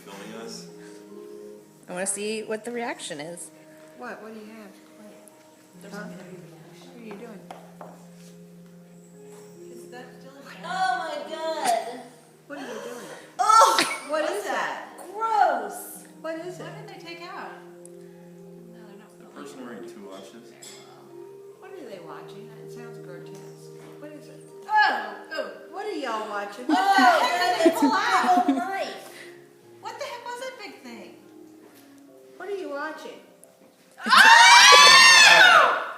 filming us? I want to see what the reaction is. What? What do you have? Huh? What are you doing? Is that still? Oh my god! What are you doing? Oh! What What's is that? Gross! What is it? What did they take out? No, they're not The filming. person wearing 2 watches? What are they watching? It sounds grotesque. What is it? Oh! What are y'all watching? Oh, heck did they pull out? big old knife. What the heck was that big thing? What are you watching?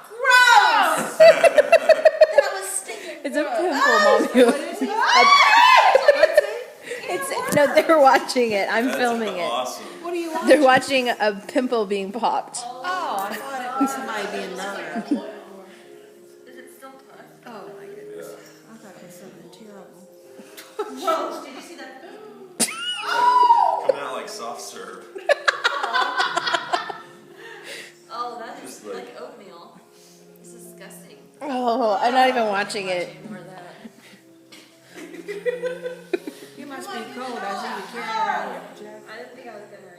Gross! That was stinking It's a gross. pimple, What Mommy. is it? What's it? It's no, they're watching it. I'm That's filming it. awesome. What are you watching? They're watching a pimple being popped. Oh, I thought it was somebody being murdered. Is it still tough? Oh my goodness. I thought it was something terrible. Gross! Did you see that? Coming out like soft serve. Oh, that Just is like- like oatmeal. It's disgusting. Oh, I'm not even watching it. More of that. You must be cold. I see you carrying around your jacket. I didn't think I was gonna